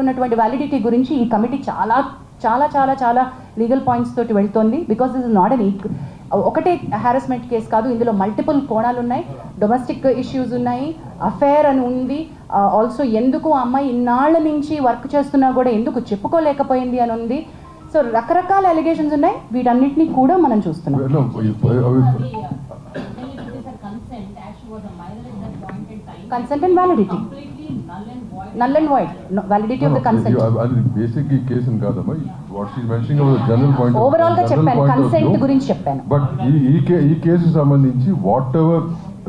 ఉన్నటువంటి వ్యాలిడిటీ గురించి ఈ కమిటీ చాలా చాలా చాలా చాలా లీగల్ పాయింట్స్ తోటి వెళ్తోంది. Because this is not an ఒకటే హారాస్మెంట్ కేసు కాదు, ఇందులో మల్టిపుల్ కోణాలు ఉన్నాయి. డొమెస్టిక్ ఇష్యూస్ ఉన్నాయి, అఫైర్ అని ఉంది, ఆల్సో ఎందుకు ఆ అమ్మాయి ఇన్నాళ్ళ నుంచి వర్క్ చేస్తున్నా కూడా ఎందుకు చెప్పుకోలేకపోయింది అని ఉంది. సో రకరకాల అలిగేషన్స్ ఉన్నాయి, వీటన్నిటిని కూడా మనం చూస్తున్నాం. Consent and validity. Null and void. No, validity of the consent. Basically, case in Kadama, what she's mentioning about the general point. Overall ga cheppanu, consent gurinchi cheppanu. But ee case is sambandhinchi whatever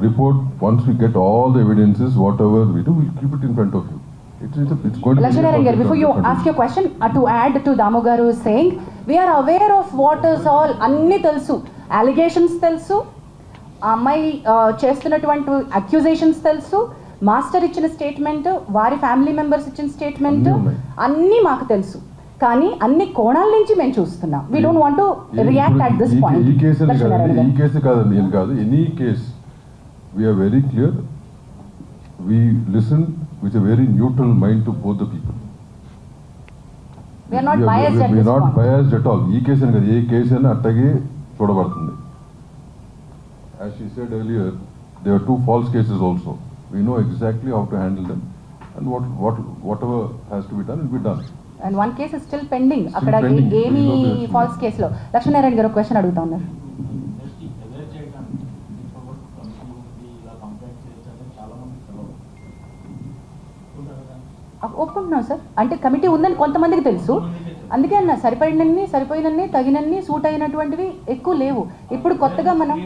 report, once we get all the evidences, whatever we do, we'll keep it in front of you. It's going to Lakshminarayan garu, before you ask your question, to add to Damu garu is saying, we are aware of what is all, anni telusu, allegations telusu, అమ్మాయి చేస్తున్నటువంటి accusations తెలుసు, master ఇచ్చిన statement, వారి family members ఇచ్చిన statement అన్నీ మాకు తెలుసు. కానీ అన్ని కోణాల నుంచి మేము చూస్తున్నాం. We don't want to react at this point. ఈ కేసు కాదండి, ఏం కాదు, any case we are very clear. We listen with a very neutral mind to both the people. We are not biased at this point. Not biased at all. ఈ case అని కాదు, ఏ case అయినా అట్టగే చూడబడుతుంది. As she said earlier, there are 2 false cases also. We know exactly how to handle them, and whatever has to be done will be done. And one case is still pending. అక్కడ ఏమి falls కేసులో. లక్ష్మీనారాయణ గారు question అడుగుతా ఉన్నారు. ఒప్పుకుంటున్నాం sir, అంటే committee ఉందని కొంతమందికి తెలుసు, అందుకే అన్న సరిపోయినన్ని తగినన్ని సూట్ అయినటువంటివి ఎక్కువ లేవు. ఇప్పుడు కొత్తగా మనం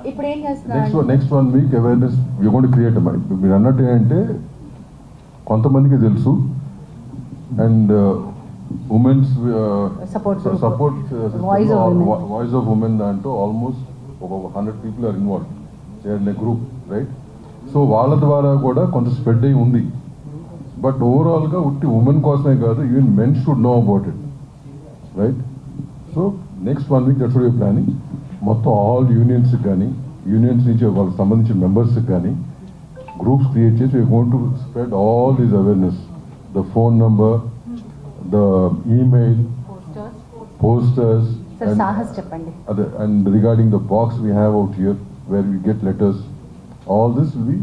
ఇప్పుడు ఏం చేస్తున్నాం, next 1 week awareness we going to create. మీరు అన్నట్టు ఏంటంటే కొంతమందికి తెలుసు, and women's support voice of women దాంట్లో ఆల్మోస్ట్ ఒక 100 people are involve, they are in a group, right? So వాళ్ళ ద్వారా కూడా కొంత స్ప్రెడ్ అయి ఉంది. బట్ ఓవరాల్గా ఉట్టి ఉమెన్ కోసమే కాదు, even men should know about it, right? So next 1 week that's what we are planning. మొత్తం ఆల్ యూనియన్స్ కానీ, యూనియన్స్ నుంచి వాళ్ళకి సంబంధించిన మెంబర్స్కి కానీ గ్రూప్స్ క్రియేట్ చేసి we going to spread all these awareness, the phone number, the email, posters, అదే, and regarding the box we have out here where we get letters, all this will be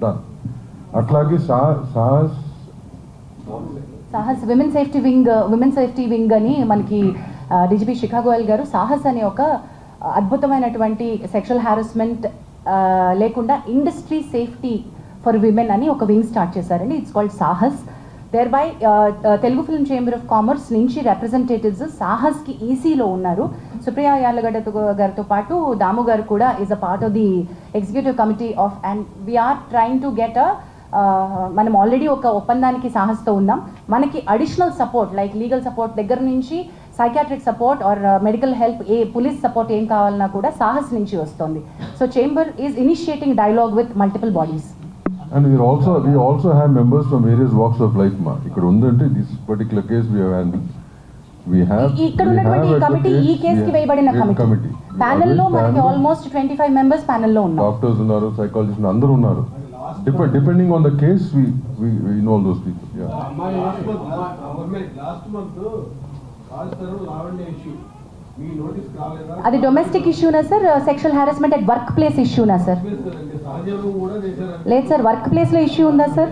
done. అట్లాగే Sahas women safety wing అని మనకి DGP శిఖా గోయల్ గారు సాహస్ అనే ఒక అద్భుతమైనటువంటి sexual harassment లేకుండా industry safety for women అని ఒక వింగ్ స్టార్ట్ చేశారండి. It's called Sahas. Thereby Telugu film chamber of commerce నుంచి రిప్రజెంటేటివ్స్ సాహస్కి ఈసీలో ఉన్నారు. సుప్రియా యార్లగడ్డ గారితో పాటు దాము గారు కూడా is a part of the executive committee of, and we are trying to get మనం ఆల్రెడీ ఒక ఒప్పందానికి సాహస్తో ఉన్నాం. మనకి additional support like legal support దగ్గర నుంచి psychiatric support or medical help, police support ఏం కావాలన్నా కూడా సాహస్ నుంచి వస్తుంది. So chamber is initiating dialogue with multiple bodies. And we also have members from various walks of life. ఇక్కడ ఉందంటే this particular case we have handled. ఇక్కడ ఉన్నటువంటి ఈ కమిటీ ఈ కేసుకి వేయబడిన కమిటీ ప్యానెల్ లో మనకి ఆల్మోస్ట్ 25 మెంబర్స్ ప్యానెల్ లో ఉన్నారు. డాక్టర్స్ ఉన్నారు, సైకాలజిస్టులు అందరూ ఉన్నారు. Depending on the case, we know all those people. Yeah. Last month, అది డొమెస్టిక్ ఇష్యూనా sir, sexual harassment at work place ఇష్యూనా సార్? లేదు సార్, వర్క్ ప్లేస్లో ఇష్యూ ఉందా సార్?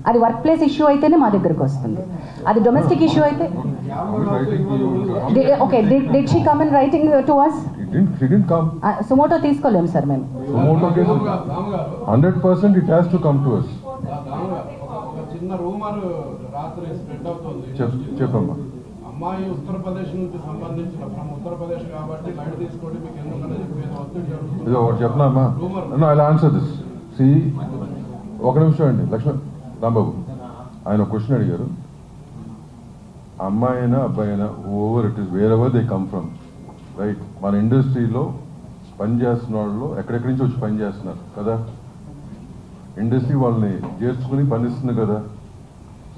అది వర్క్ ప్లేస్ ఇష్యూ అయితేనే మా దగ్గరకు వస్తుంది. అది డొమెస్టిక్ ఇష్యూ అయితే okay. Did she come in writing to us? She didn't come. Suo motu తీసుకోలేము సార్ మేము. Suo motu case 100% it has to come to us. చిన్న రూమర్ రాత్రి స్ప్రెడ్ అవుతుంది. చెప్పమ్మా. అమ్మాయి ఉత్తరప్రదేశ్ నుంచి సంబంధించిన ఉత్తరప్రదేశ్ కాబట్టి బయట తీసుకోండి, మీకు ఎందుకన్నా చెప్పేది వస్తుంది. ఒకటి చెప్పినామా? I answer this. ఒక నిమిషం అండి లక్ష్మణ్ రాంబాబు, ఆయన ఒక క్వశ్చన్ అడిగారు. అమ్మాయి అయినా అబ్బాయి అయినా over it is where ever they come from, right? మన ఇండస్ట్రీలో పనిచేస్తున్న వాళ్ళు ఎక్కడెక్కడి నుంచి వచ్చి పని చేస్తున్నారు కదా, ఇండస్ట్రీ వాళ్ళని చేర్చుకుని పనిస్తుంది కదా.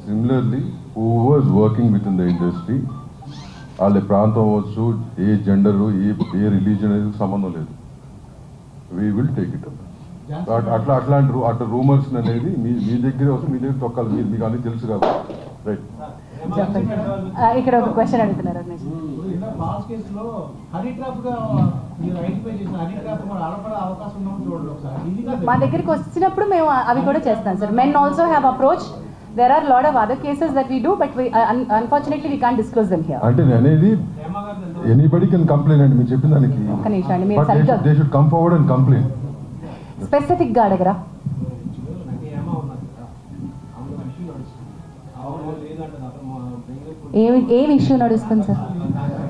Similarly whoever's working with in the industry, వాళ్ళ ప్రాంతం అవ్వచ్చు, ఏ జెండరు, ఏ రిలీజన్ అనేది సంబంధం లేదు. We will take it up. అట్లా రూమర్స్ అనేది మీ దగ్గరే వస్తే మీ దగ్గర తొక్కాలి. మీకు అన్నీ తెలుసు కదా, రైట్? చెప్పండి. ఇక్కడ ఒక క్వశ్చన్ అడుగుతున్నారు. పాస్ కేసులో హనీ ట్రాప్ గా మీరు ఐడెంటిఫై చేసిన హనీ ట్రాప్ కూడా ఆడపడే అవకాశం ఉందని చూడండి ఒకసారి. ఇది మా దగ్గరికి వచ్చినప్పుడు మేము అవి కూడా చేస్తాం sir. Men also have approach. There are lot of other cases that we do, but we unfortunately we can't disclose them here. అంటే నేను అనేది ఎనీబడి కెన్ కంప్లైంట్ అండి. మీరు చెప్పిన దానికి ఒక్క నిమిషం అండి, మీరు సరిగ్గా they should come forward and complaint. Specific గా అడగరా? ఏం ఇష్యూ నడుస్తుంది సార్?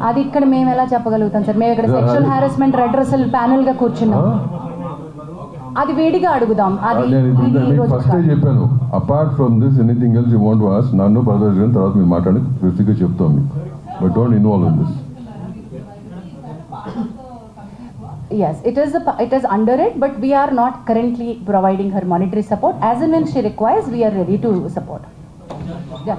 అది ఇక్కడ మేము ఎలా చెప్పగలుగుతాం సార్? మేము ఇక్కడ సెక్షువల్ హారాస్మెంట్ రెడ్రెసల్ ప్యానెల్ గా కూర్చున్నాం. అది వేడిగా అడుగుదాం. అది ఫస్ట్ చెప్పాను, apart from this anything else you want to ask నన్ను బ్రదర్స్ గారిని తర్వాత మీరు మాట్లాడి స్పెసిఫిక్గా చెప్తాం మీకు. But don't involve in this. Yes, it is under it, but we are not currently providing her monetary support. As and when she requires, we are ready to support. Yeah.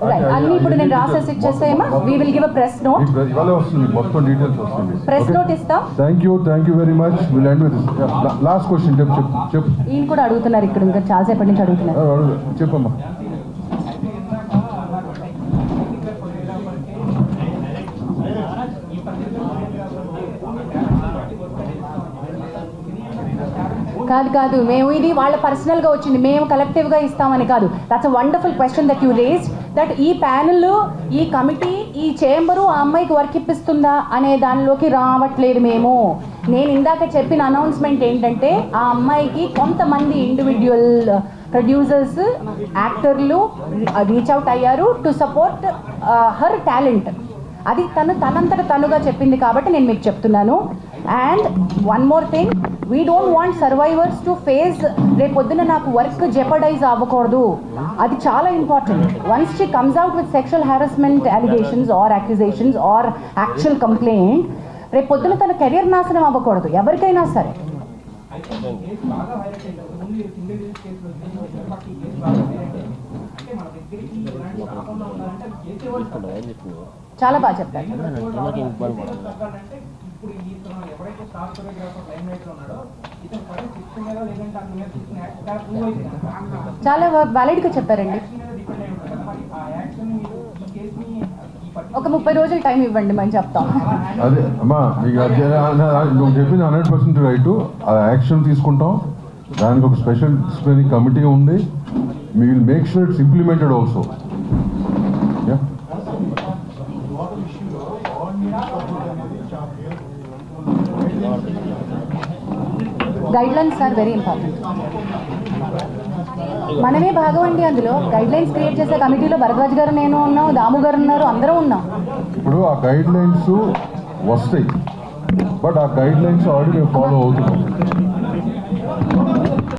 Right. అన్ని ఇప్పుడు నేను రాసేసి ఇచ్చేసేమా? We will give a press note. ఇవాళ వస్తుంది మొత్తం details వస్తుంది. Press note ఇస్తాం. Thank you very much. Will end with last question. చెప్పు. ఈయన కూడా అడుగుతున్నారు ఇక్కడ, ఇంకా చాలాసేపటి నుంచి అడుగుతున్నారు. చెప్పమ్మా. కాదు, మేము ఇది వాళ్ళ పర్సనల్గా వచ్చింది, మేము కలెక్టివ్గా ఇస్తామని కాదు. That's a wonderful question that you raised, that ఈ ప్యానెల్, ఈ కమిటీ, ఈ చేంబరు ఆ అమ్మాయికి వర్క్ ఇప్పిస్తుందా అనే దానిలోకి రావట్లేదు మేము. నేను ఇందాక చెప్పిన అనౌన్స్మెంట్ ఏంటంటే, ఆ అమ్మాయికి కొంతమంది ఇండివిజువల్ ప్రొడ్యూసర్స్, యాక్టర్లు రీచ్ అవుట్ అయ్యారు టు సపోర్ట్ హర్ టాలెంట్. అది తనంతట తనుగా చెప్పింది కాబట్టి నేను మీకు చెప్తున్నాను. And one more thing, we don't want survivors to face రేపొద్దున నాకు వర్క్ జెపడైజ్ అవ్వకూడదు. అది చాలా important. Once she comes out with sexual harassment allegations or accusations or actual complaint, రేపొద్దున తన కెరియర్ నాశనం అవ్వకూడదు ఎవరికైనా సరే. చాలా బాగా చెప్పారు. చాలా వ్యాలిడ్గా చెప్పారండి. ఒక 30 రోజులు టైం ఇవ్వండి, మనం చెప్తాం. అదే అమ్మా, మీకు నువ్వు చెప్పింది 100% రైట్. ఆ యాక్షన్ తీసుకుంటాం. దానికి ఒక స్పెషల్ డిసిప్లినరీ కమిటీ ఉంది. We will make sure it's implemented also. Yeah. Guidelines are very important. మనమే భాగం అండి అందులో. గైడ్లైన్స్ క్రియేట్ చేసే కమిటీలో భరద్వాజ్ గారు, నేను ఉన్నాం, దాము గారు ఉన్నారు, అందరూ ఉన్నాం. ఇప్పుడు ఆ గైడ్లైన్స్ వస్తాయి, బట్ ఆ గైడ్లైన్స్ ఆల్రెడీ మేము ఫాలో అవుతున్నాం.